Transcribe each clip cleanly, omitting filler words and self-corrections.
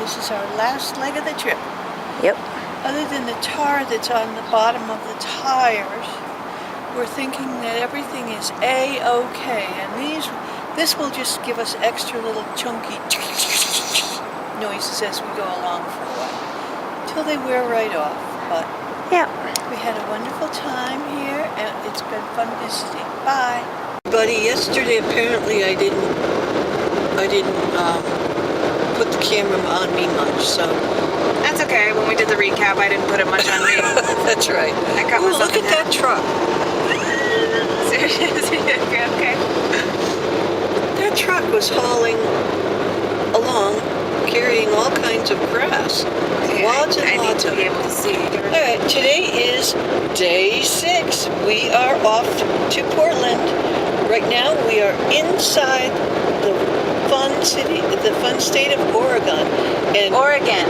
This is our last leg of the trip. Yep. Other than the tar that's on the bottom of the tires, we're thinking that everything is A-okay. And this will just give us extra little chunky noises as we go along for a while, until they wear right off. But yeah, we had a wonderful time here, and it's been fun visiting. Bye. Buddy, yesterday apparently I didn't put the camera on me much, so. That's okay. When we did the recap, I didn't put it much on me. That's right. I cut myself look at that truck. Seriously? Okay. That truck was hauling along, carrying all kinds of grass. Okay, Lots I and need lots to of be it. able to see. Alright, today is day 6. We are off to Portland. Right now we are inside the fun state of Oregon. And Oregon.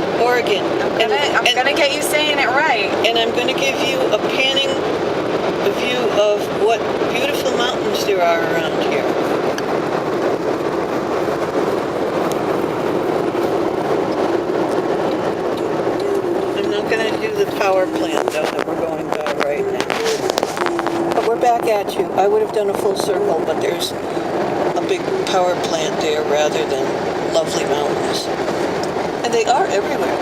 I'm gonna get you saying it right. And I'm gonna give you a panning view of what beautiful mountains there are around here. I'm not gonna do the power plant though that we're going by right now. But we're back at you. I would have done a full circle, but there's a big power plant there rather than lovely mountains. And they are everywhere.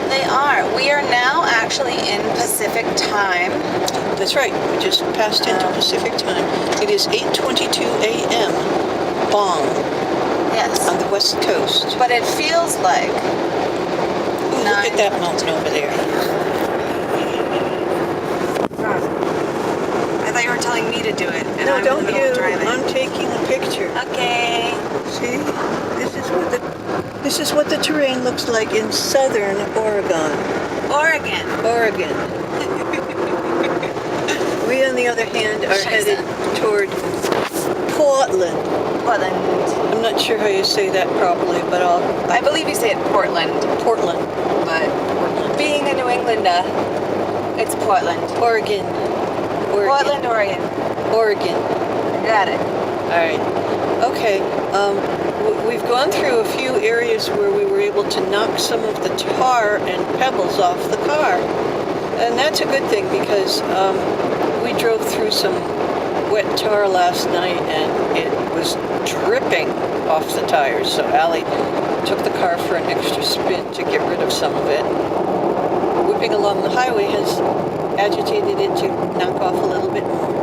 They are. We are now actually in Pacific time. That's right. We just passed into Pacific time. It is 8:22 a.m. Bong. Yes. On the west coast. But it feels like. Ooh, look at that mountain over there. I thought you were telling me to do it. And No, I'm don't in the middle you. of driving. I'm taking a picture. Okay. See? This is what the terrain looks like in southern Oregon. Oregon. We, on the other hand, are headed toward Portland. I'm not sure how you say that properly, but I believe you say it Portland. Portland. But being a New Englander, it's Portland. Oregon. Portland, Oregon. Oregon. Got it. All right. Okay. We've gone through a few areas where we were able to knock some of the tar and pebbles off the car. And that's a good thing because we drove through some wet tar last night and it was dripping off the tires. So Allie took the car for an extra spin to get rid of some of it. Whipping along the highway has agitated it to knock off a little bit more.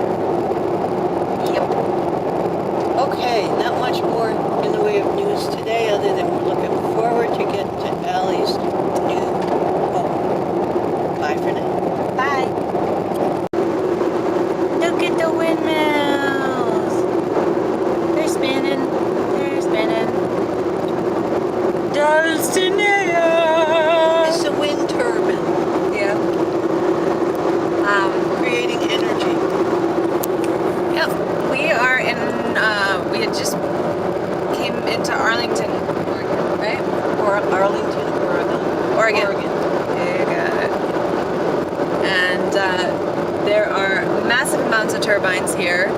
Okay, not much more in the way of news today other than we're looking forward to get to Allie's new home. Bye for now. Bye. Look at the windmills. They're spinning. Dulcinea. It's a wind turbine. Yeah. Creating energy. Yep. We are in, we had just came into Arlington, Oregon, right? Or Arlington, Oregon. You got it. And there are massive amounts of turbines here.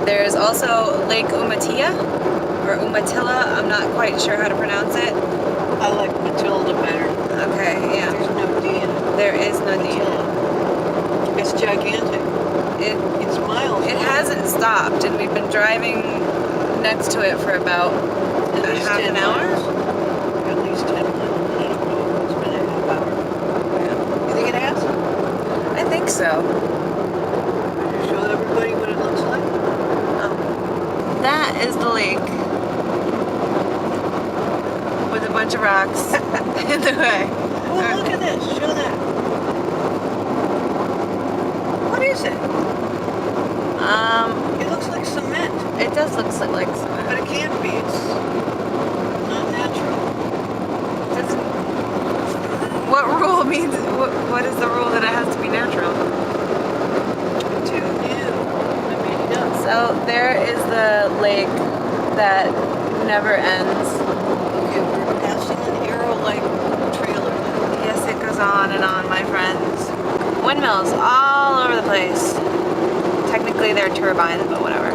There's also Lake Umatilla, or Umatilla, I'm not quite sure how to pronounce it. I like Matilda better. Okay, yeah. There's no D in it. There is no D in it. It's gigantic. It's miles. It hasn't stopped, and we've been driving next to it for about half an hour. At least 10 miles. I don't know if it's been a half hour. Yeah. You think it has? I think so. Show everybody what it looks like. That is the lake with a bunch of rocks in the way. Oh, look at this. Show that. What is it? It looks like cement. It does look like cement. But it can't be. It's not natural. What rule means, what is the rule that it has to be natural? Too new. I made it up. So there is the lake that never ends. Okay, we're passing an arrow-like trailer now. Yes, it goes on and on, my friends. Windmills all over the place. Technically they're turbines, but whatever.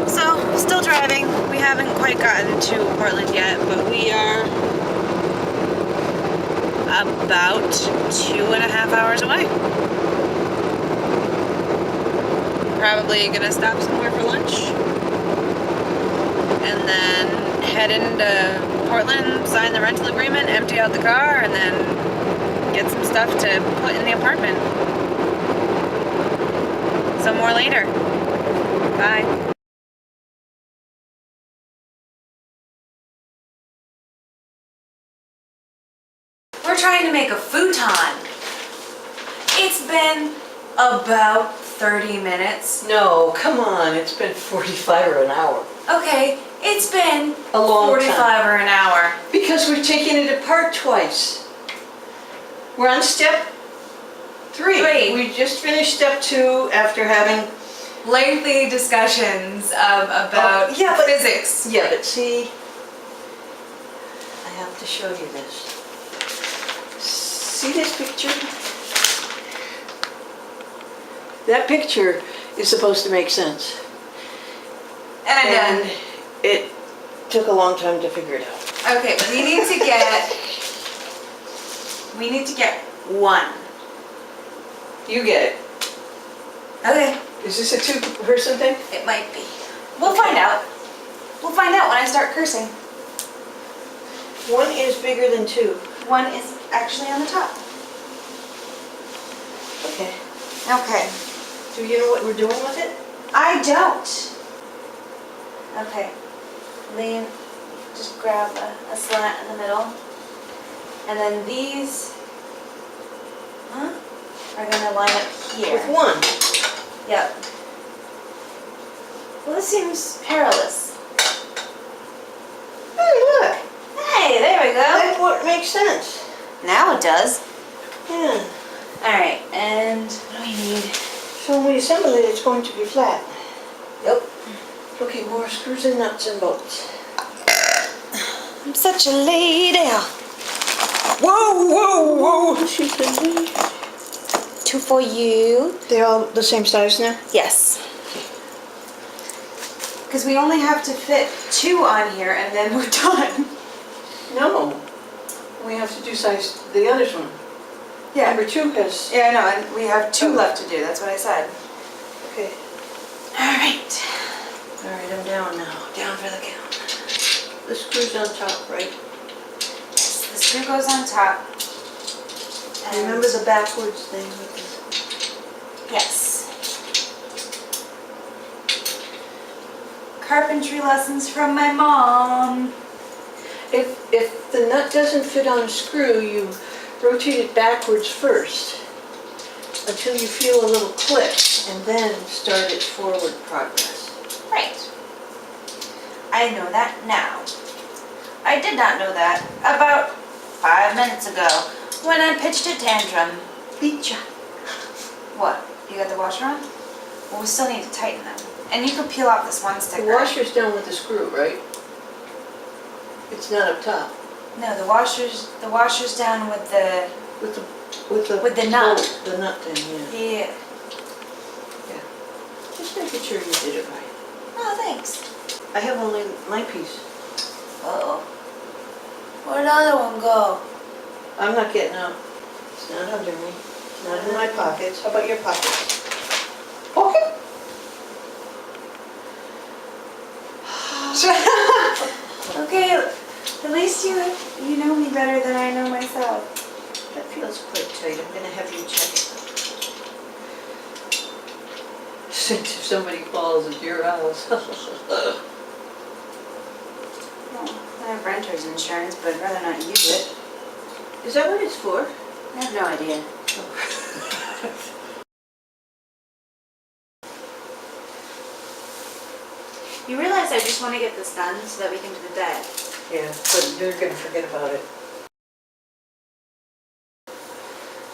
So, still driving. We haven't quite gotten to Portland yet, but we are about 2.5 hours away. Probably gonna stop somewhere for lunch and then head into Portland, sign the rental agreement, empty out the car, and then get some stuff to put in the apartment. Some more later. Bye. We're trying to make a futon. It's been about 30 minutes. No, come on. It's been 45 or an hour. Okay, it's been A long 45 time. or an hour. Because we're taking it apart twice. We're on step 3. We just finished step 2 after having... Lengthy discussions about physics. Yeah, but see, I have to show you this. See this picture? That picture is supposed to make sense. And it took a long time to figure it out. okay, we need to get 1. You get it. Okay. Is this a 2-person thing? It might be. We'll find out. We'll find out when I start cursing. 1 is bigger than 2. 1 is actually on the top. Okay. Okay. Do you know what we're doing with it? I don't. Okay. Lean, just grab a slant in the middle. And then these are going to line up here. With 1. Yep. Well, this seems perilous. Hey, look. Hey, there we go. That what makes sense. Now it does. Yeah. Alright, and what do we need? So when we assemble it, it's going to be flat. Yep. Okay, more screws and nuts and bolts. I'm such a lady. Whoa, whoa, whoa. She's the lead. 2 for you. They're all the same size now? Yes. Because we only have to fit 2 on here and then we're done. No. We have to do size the other's one. Yeah. Number 2 has... Yeah, I know, and we have 2 left to do, that's what I said. Okay. Alright. Alright, I'm down now. Down for the count. The screw's on top, right? Yes, the screw goes on top. And Remember the backwards thing with this? yes. Carpentry lessons from my mom. If the nut doesn't fit on a screw, you rotate it backwards first until you feel a little click and then start its forward progress. Right. I know that now. I did not know that about 5 minutes ago when I pitched a tantrum. Beat ya. What? You got the washer on? Well, we still need to tighten them. And you could peel off this one sticker. The washer's down with the screw, right? It's not up top. No, the washer's down with the With the nut. bolt, the nut thing, yeah. Yeah. Just making sure you did it right. Oh, thanks. I have only my piece. Uh-oh. Where'd the other one go? I'm not getting out. It's not under me. It's not in my pockets. How about your pockets? Pocket? Okay, at least you know me better than I know myself. That feels quite tight. I'm going to have you check it. Since if somebody falls at your house. Well, I have renter's insurance, but I'd rather not use it. Is that what it's for? I have no idea. You realize I just want to get this done so that we can do the bed. Yeah, but you're going to forget about it.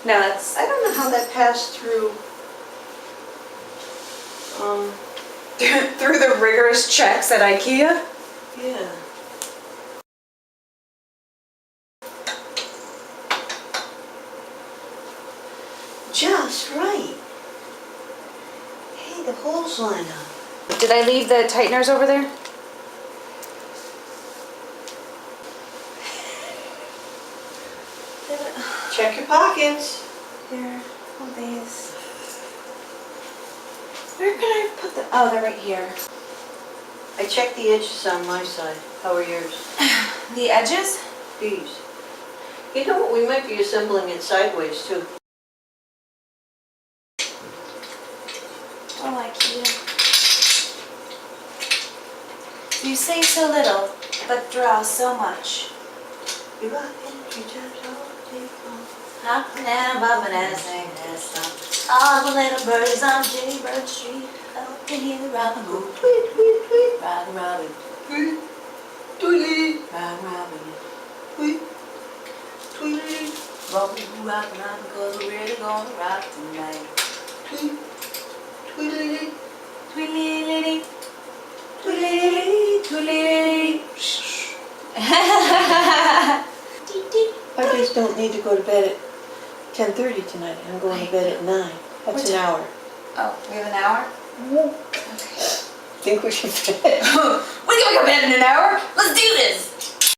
No, that's... I don't know how that passed through. through the rigorous checks at IKEA? Yeah. Just right. Hey, the holes line up. Did I leave the tighteners over there? Check your pockets. Here, hold these. Where can I put them? Oh, they're right here. I checked the edges on my side. How are yours? The edges? These. You know what? We might be assembling it sideways too. Oh, IKEA. You say so little, but draw so much. You rock it, you jump all day long. Hopping and bumping and singing that song. All the little birds on Jaybird Street. Oh, can hear the robin go tweet, tweet, tweet. Robin, robin. Tweet, tweet, Robin, robin. tweet, tweet, Robin, robin, robin, cause we're really gonna rock tonight. tweet, tweet, Tweedly, tweedly, tweedly. I just don't need to go to bed at 10:30 tonight. I'm going to bed at 9. That's an hour. Oh, we have an hour? Think we should bed? We can go to bed in an hour. Let's do this.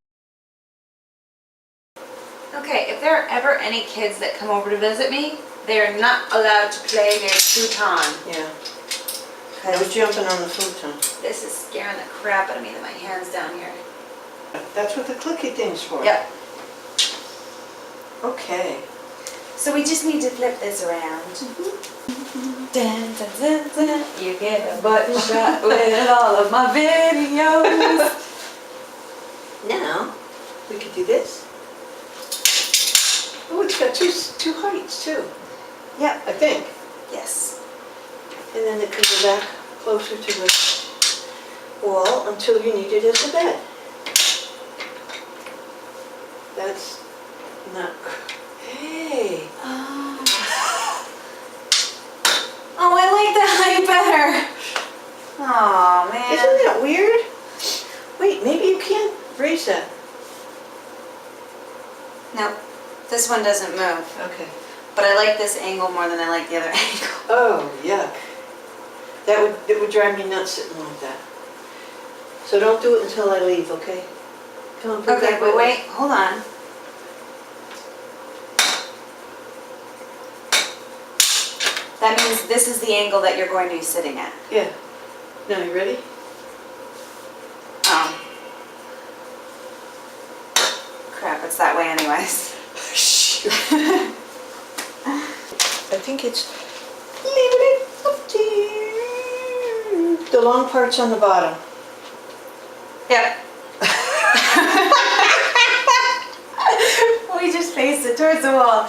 Okay, if there are ever any kids that come over to visit me, they are not allowed to play near Futon. Yeah. No jumping on the futon. This is scaring the crap out of me that my hand's down here. That's what the clicky thing's for. Yep. Okay. So we just need to flip this around. Dun, dun, dun, dun. You get a butt shot with all of my videos. Now, we could do this. Oh, it's got two heights too, Yep. I think. Yes. And then it could go back closer to the wall until you need it as a bed. That's not... Hey! Oh, I like that height better. Oh man. Isn't that weird? Wait, maybe you can't raise that. No, this one doesn't move. Okay. But I like this angle more than I like the other angle. Oh, yuck. It would drive me nuts sitting like that. So don't do it until I leave, okay? Come on, put Okay, that but way. wait, hold on. That means this is the angle that you're going to be sitting at. Yeah. Now, you ready? Crap, it's that way anyways. I think it's leaving it up to you. The long part's on the bottom. Yep. We just faced it towards the wall.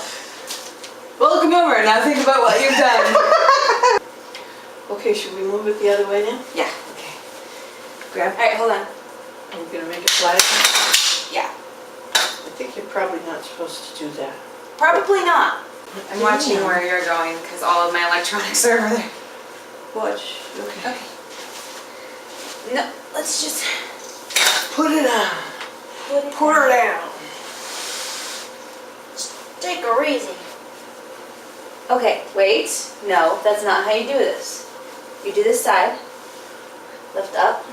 Welcome over, now think about what you've done. Okay, should we move it the other way now? Yeah. Okay. Grab. Alright, hold on. Are we going to make it flat again? Yeah. I think you're probably not supposed to do that. Probably not. I'm watching where you're going because all of my electronics are over there. Watch. Okay. Okay. No, let's just Put it on. put her down. Take her easy. Okay, wait. No, that's not how you do this. You do this side. Lift up.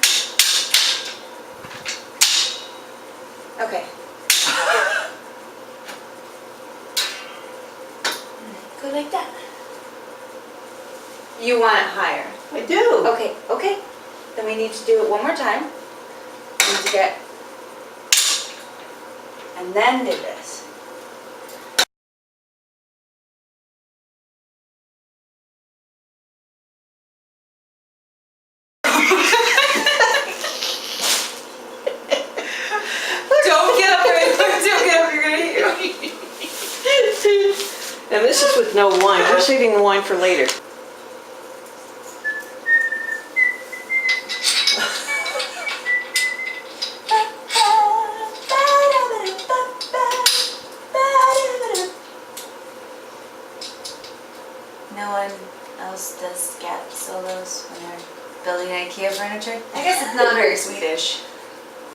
Okay. Go like that. You want it higher. I do. Okay, okay. Then we need to do it one more time. We need to get, and then do this. Don't get up there. Don't get up. You're gonna hit you. And this is with no wine. We're saving the wine for later. No one else does scat solos when they're building IKEA furniture. I guess it's not very Swedish.